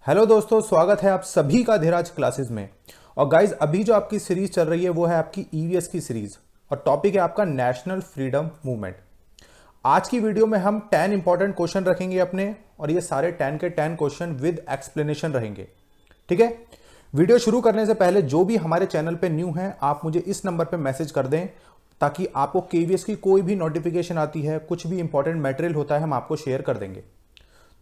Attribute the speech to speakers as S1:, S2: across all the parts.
S1: Hello दोस्तों, स्वागत है आप सभी का धीराज क्लासेस में। और गाइज अभी जो आपकी सीरीज चल रही है वो है आपकी ईवीएस की सीरीज और टॉपिक है आपका नेशनल फ्रीडम मूवमेंट। आज की वीडियो में हम 10 इंपॉर्टेंट क्वेश्चन रखेंगे अपने, और ये सारे 10 के 10 क्वेश्चन विद एक्सप्लेनेशन रहेंगे। ठीक है। वीडियो शुरू करने से पहले जो भी हमारे चैनल पे न्यू है आप मुझे इस नंबर पे मैसेज कर दें, ताकि आपको केवीएस की कोई भी नोटिफिकेशन आती है, कुछ भी इंपॉर्टेंट मटेरियल होता है, हम आपको शेयर कर देंगे।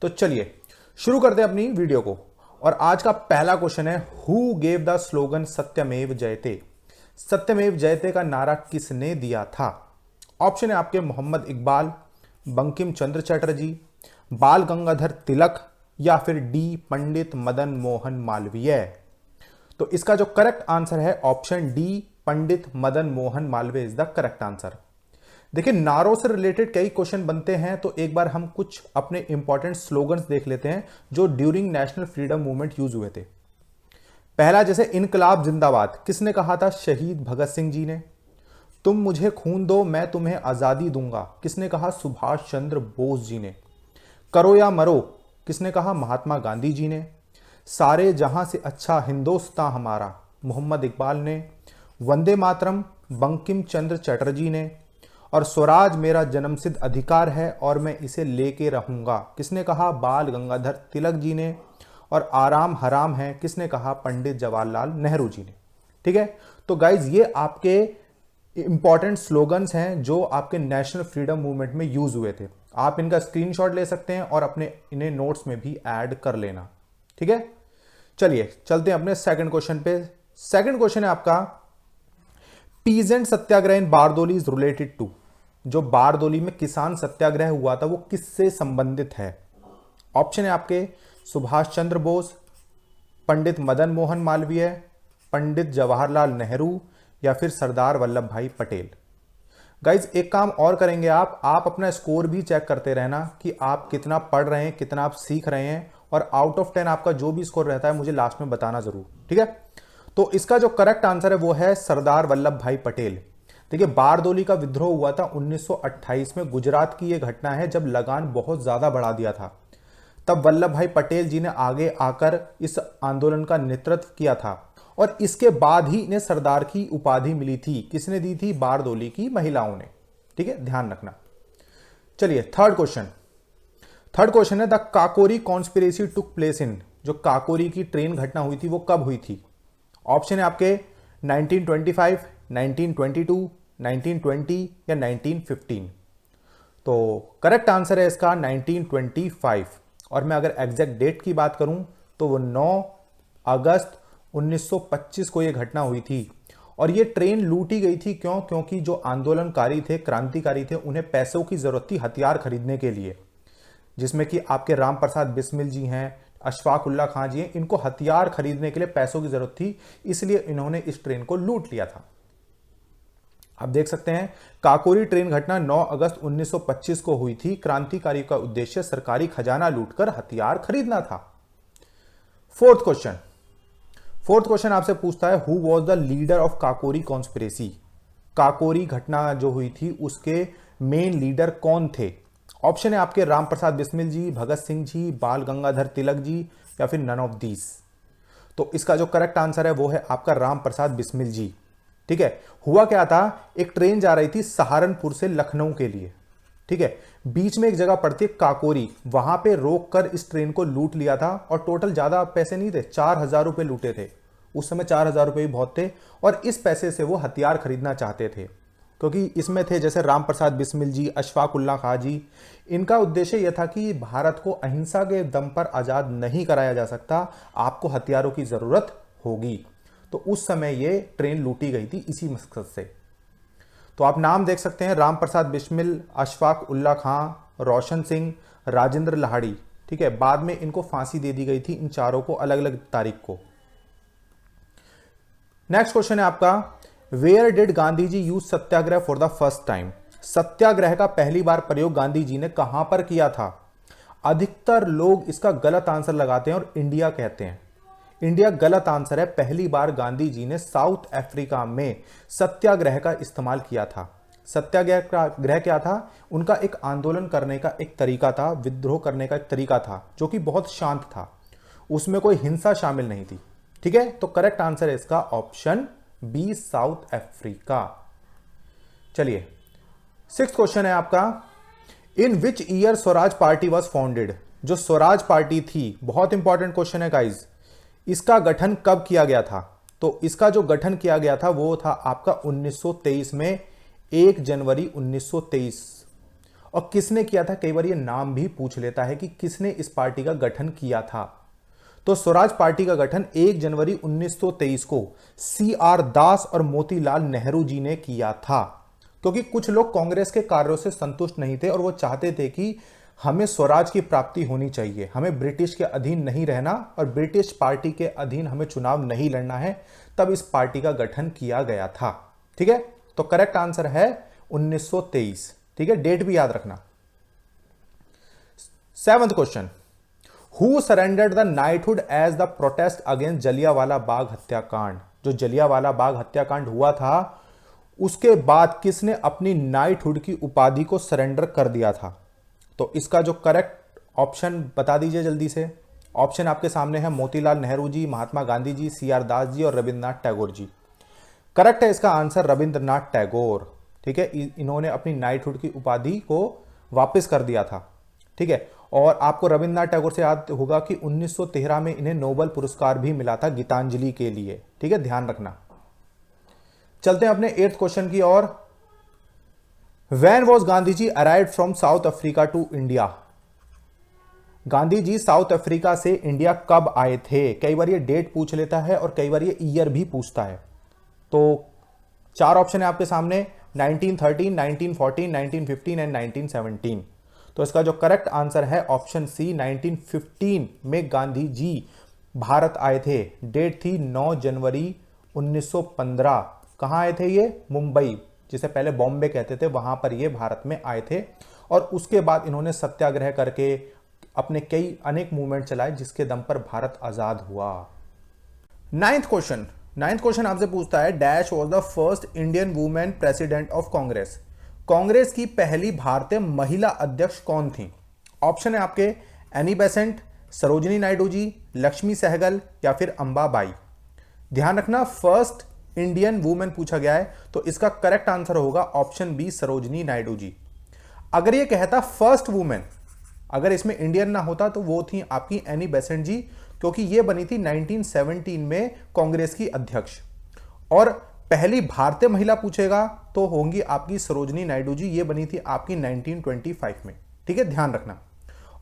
S1: तो चलिए शुरू करते हैं अपनी वीडियो को। और आज का पहला क्वेश्चन है, हु गेव द स्लोगन सत्यमेव जयते। सत्यमेव जयते का नारा किसने दिया था? ऑप्शन है आपके मोहम्मद इकबाल, बंकिम चंद्र चटर्जी, बाल गंगाधर तिलक, या फिर डी पंडित मदन मोहन मालवीय। तो इसका जो करेक्ट आंसर है option D, Pandit Madan Mohan Malviya is the correct answer. देखिए, नारों से रिलेटेड कई क्वेश्चन बनते हैं, तो एक बार हम कुछ अपने इंपॉर्टेंट स्लोगन्स देख लेते हैं जो during national freedom movement use हुए थे। पहला, जैसे इनकलाब जिंदाबाद किसने कहा था? शहीद भगत सिंह जी ने। तुम मुझे खून दो मैं तुम्हें आजादी दूंगा किसने कहा? सुभाष चंद्र बोस जी ने। करो या मरो किसने कहा? महात्मा गांधी जी ने। सारे जहां से अच्छा हिंदुस्तान हमारा, मोहम्मद इकबाल ने। वंदे मातरम, बंकिम चंद्र चटर्जी ने। और स्वराज मेरा जन्मसिद्ध अधिकार है और मैं इसे लेके रहूंगा किसने कहा? बाल गंगाधर तिलक जी ने। और आराम हराम है किसने कहा? पंडित जवाहरलाल नेहरू जी ने। ठीक है। तो गाइज ये आपके इंपॉर्टेंट स्लोगन्स हैं जो आपके नेशनल फ्रीडम मूवमेंट में यूज हुए थे। आप इनका स्क्रीनशॉट ले सकते हैं और अपने इन्हें नोट्स में भी ऐड कर लेना। ठीक है। चलिए चलते हैं अपने सेकंड क्वेश्चन पे। सेकंड क्वेश्चन है आपका, peasant satyagraha in Bardoli is related to. जो बारदोली में किसान सत्याग्रह हुआ था वो किससे संबंधित है? ऑप्शन है आपके सुभाष चंद्र बोस, पंडित मदन मोहन मालवीय, पंडित जवाहरलाल नेहरू, या फिर सरदार वल्लभ भाई पटेल। गाइज एक काम और करेंगे, आप अपना स्कोर भी चेक करते रहना कि आप कितना पढ़ रहे हैं, कितना आप सीख रहे हैं, और आउट ऑफ 10 आपका जो भी स्कोर रहता है मुझे लास्ट में बताना जरूर। ठीक है। तो इसका जो करेक्ट आंसर है वो है सरदार वल्लभ भाई पटेल। देखिए, बारदोली का विद्रोह हुआ था 1928 में। गुजरात की यह घटना है जब लगान बहुत ज्यादा बढ़ा दिया था। तब वल्लभ भाई पटेल जी ने आगे आकर इस आंदोलन का नेतृत्व किया था, और इसके बाद ही इन्हें सरदार की उपाधि मिली थी। किसने दी थी? बारदोली की महिलाओं ने। ठीक है, ध्यान रखना। चलिए थर्ड क्वेश्चन। थर्ड क्वेश्चन है, the Kakori conspiracy took place in. जो काकोरी की ट्रेन घटना हुई थी वो कब हुई थी? ऑप्शन है आपके 1925, 1922, 1920 या 1915। तो करेक्ट आंसर है इसका 1925। और मैं अगर एग्जैक्ट डेट की बात करूं तो वो 9 अगस्त 1925 को यह घटना हुई थी। और ये ट्रेन लूटी गई थी। क्यों? क्योंकि जो आंदोलनकारी थे, क्रांतिकारी थे, उन्हें पैसों की जरूरत थी हथियार खरीदने के लिए, जिसमें कि आपके राम प्रसाद बिस्मिल जी हैं, अशफाक उल्ला खां जी हैं। इनको हथियार खरीदने के लिए पैसों की जरूरत थी, इसलिए इन्होंने इस ट्रेन को लूट लिया था। आप देख सकते हैं, काकोरी ट्रेन घटना 9 अगस्त 1925 को हुई थी। क्रांतिकारी का उद्देश्य सरकारी खजाना लूटकर हथियार खरीदना था। Fourth question. फोर्थ क्वेश्चन आपसे पूछता है, who was the leader of Kakori conspiracy. Kakori घटना जो हुई थी उसके मेन लीडर कौन थे? ऑप्शन है आपके राम प्रसाद बिस्मिल जी, भगत सिंह जी, बाल गंगाधर तिलक जी, या फिर नन ऑफ दीस। तो इसका जो करेक्ट आंसर है वो है आपका राम प्रसाद बिस्मिल जी। ठीक है। हुआ क्या था, एक ट्रेन जा रही थी सहारनपुर से लखनऊ के लिए। ठीक है। बीच में एक जगह पड़ती है काकोरी, वहां पे रोककर इस ट्रेन को लूट लिया था। और टोटल ज्यादा पैसे नहीं थे, 4000 रुपए लूटे थे। उस समय 4000 रुपए भी बहुत थे, और इस पैसे से वो हथियार खरीदना चाहते थे, क्योंकि इसमें थे जैसे राम प्रसाद बिस्मिल जी, अशफाक उल्ला खां जी। इनका उद्देश्य यह था कि भारत को अहिंसा के दम पर आजाद नहीं कराया जा सकता, आपको हथियारों की जरूरत होगी। तो उस समय ये ट्रेन लूटी गई थी इसी मकसद से। तो आप नाम देख सकते हैं, राम प्रसाद बिस्मिल, अशफाक उल्ला खां, रोशन सिंह, राजेंद्र लाहिड़ी। ठीक है। बाद में इनको फांसी दे दी गई थी, इन चारों को अलग अलग तारीख को। नेक्स्ट क्वेश्चन है आपका, where did Gandhi ji use satyagraha for the first time. Satyagraha का पहली बार प्रयोग गांधी जी ने कहां पर किया था? अधिकतर लोग इसका गलत आंसर लगाते हैं और इंडिया कहते हैं। इंडिया गलत आंसर है। पहली बार गांधी जी ने साउथ अफ्रीका में सत्याग्रह का इस्तेमाल किया था। सत्याग्रह क्या था? उनका एक आंदोलन करने का एक तरीका था, विद्रोह करने का एक तरीका था, जो कि बहुत शांत था। उसमें कोई हिंसा शामिल नहीं थी। ठीक है, तो करेक्ट आंसर है इसका ऑप्शन बी, साउथ अफ्रीका। चलिए, 6th क्वेश्चन है आपका, in which year Swaraj party was founded. जो स्वराज पार्टी थी, बहुत इंपॉर्टेंट क्वेश्चन है गाइज, इसका गठन कब किया गया था? तो इसका जो गठन किया गया था वो था आपका 1923 में, 1 जनवरी 1923। और किसने किया था, कई बार ये नाम भी पूछ लेता है कि किसने इस पार्टी का गठन किया था। तो स्वराज पार्टी का गठन 1 जनवरी 1923 को CR दास और मोतीलाल नेहरू जी ने किया था, क्योंकि कुछ लोग कांग्रेस के कार्यों से संतुष्ट नहीं थे और वो चाहते थे कि हमें स्वराज की प्राप्ति होनी चाहिए, हमें ब्रिटिश के अधीन नहीं रहना और ब्रिटिश पार्टी के अधीन हमें चुनाव नहीं लड़ना है। तब इस पार्टी का गठन किया गया था। ठीक है, तो करेक्ट आंसर है 1923। ठीक है, डेट भी याद रखना। 7th question, who surrendered the knighthood as the protest against Jallianwala Bagh हत्याकांड। जो जलियांवाला बाग हत्याकांड हुआ था उसके बाद किसने अपनी नाइटहुड की उपाधि को सरेंडर कर दिया था? तो इसका जो करेक्ट ऑप्शन बता दीजिए जल्दी से। ऑप्शन आपके सामने है, मोतीलाल नेहरू जी, महात्मा गांधी जी, CR दास जी और रविंद्रनाथ टैगोर जी। करेक्ट है इसका आंसर रविंद्रनाथ टैगोर। ठीक है, इन्होंने अपनी नाइटहुड की उपाधि को वापस कर दिया था। ठीक है, और आपको रविंद्रनाथ टैगोर से याद होगा कि 1913 में इन्हें नोबेल पुरस्कार भी मिला था गीतांजलि के लिए। ठीक है, ध्यान रखना। चलते हैं अपने 8th क्वेश्चन की ओर। When was Gandhi ji arrived from South Africa to India. Gandhi ji South Africa से इंडिया कब आए थे? कई बार ये डेट पूछ लेता है और कई बार ये ईयर भी पूछता है। तो 4 ऑप्शन है आपके सामने, 1913, 1914, 1915 एंड 1917। तो इसका जो करेक्ट आंसर है ऑप्शन सी, 1915 में गांधी जी भारत आए थे। डेट थी 9 जनवरी 1915। कहां आए थे ये? मुंबई, जिसे पहले बॉम्बे कहते थे, वहां पर ये भारत में आए थे। और उसके बाद इन्होंने सत्याग्रह करके अपने कई अनेक मूवमेंट चलाए जिसके दम पर भारत आजाद हुआ। 9th क्वेश्चन आपसे पूछता है, dash was the first Indian women president of Congress. Congress की पहली भारतीय महिला अध्यक्ष कौन थी? ऑप्शन है आपके, एनी बेसेंट, सरोजिनी नायडू जी, लक्ष्मी सहगल या फिर अंबाबाई। ध्यान रखना, फर्स्ट इंडियन वुमेन पूछा गया है, तो इसका करेक्ट आंसर होगा ऑप्शन बी, सरोजिनी नायडू जी। अगर ये कहता फर्स्ट वुमेन, अगर इसमें इंडियन ना होता तो वो थी आपकी एनी बेसेंट जी, क्योंकि ये बनी थी 1917 में कांग्रेस की अध्यक्ष। और पहली भारतीय महिला पूछेगा तो होंगी आपकी सरोजिनी नायडू जी, ये बनी थी आपकी 1925 में। ठीक है, ध्यान रखना।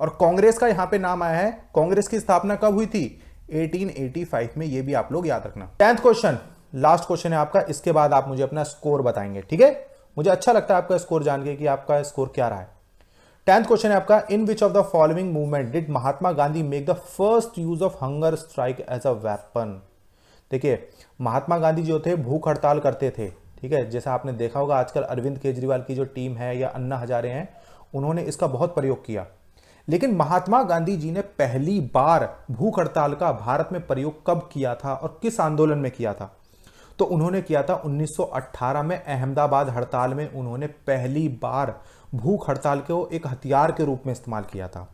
S1: और कांग्रेस का यहां पे नाम आया है, कांग्रेस की स्थापना कब हुई थी? 1885 में, ये भी आप लोग याद रखना। 10th क्वेश्चन, लास्ट क्वेश्चन है आपका, इसके बाद आप मुझे अपना स्कोर बताएंगे। ठीक है, मुझे अच्छा लगता है आपका स्कोर जान के कि आपका स्कोर क्या रहा है। 10th क्वेश्चन है आपका, in which of the following movement did Mahatma Gandhi make the first use of hunger strike as a weapon. देखिए, महात्मा गांधी जो थे भूख हड़ताल करते थे। ठीक है, जैसा आपने देखा होगा आजकल अरविंद केजरीवाल की जो टीम है या अन्ना हजारे हैं, उन्होंने इसका बहुत प्रयोग किया। लेकिन महात्मा गांधी जी ने पहली बार भूख हड़ताल का भारत में प्रयोग कब किया था और किस आंदोलन में किया था? तो उन्होंने किया था 1918 में अहमदाबाद हड़ताल में। उन्होंने पहली बार भूख हड़ताल को एक हथियार के रूप में इस्तेमाल किया था।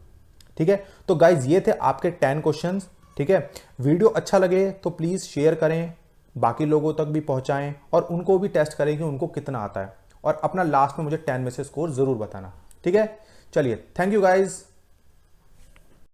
S1: ठीक है, तो गाइज ये थे आपके 10 क्वेश्चंस। ठीक है, वीडियो अच्छा लगे तो प्लीज शेयर करें, बाकी लोगों तक भी पहुंचाएं और उनको भी टेस्ट करें कि उनको कितना आता है, और अपना लास्ट में मुझे 10 में से स्कोर जरूर बताना। ठीक है, चलिए, थैंक यू गाइज।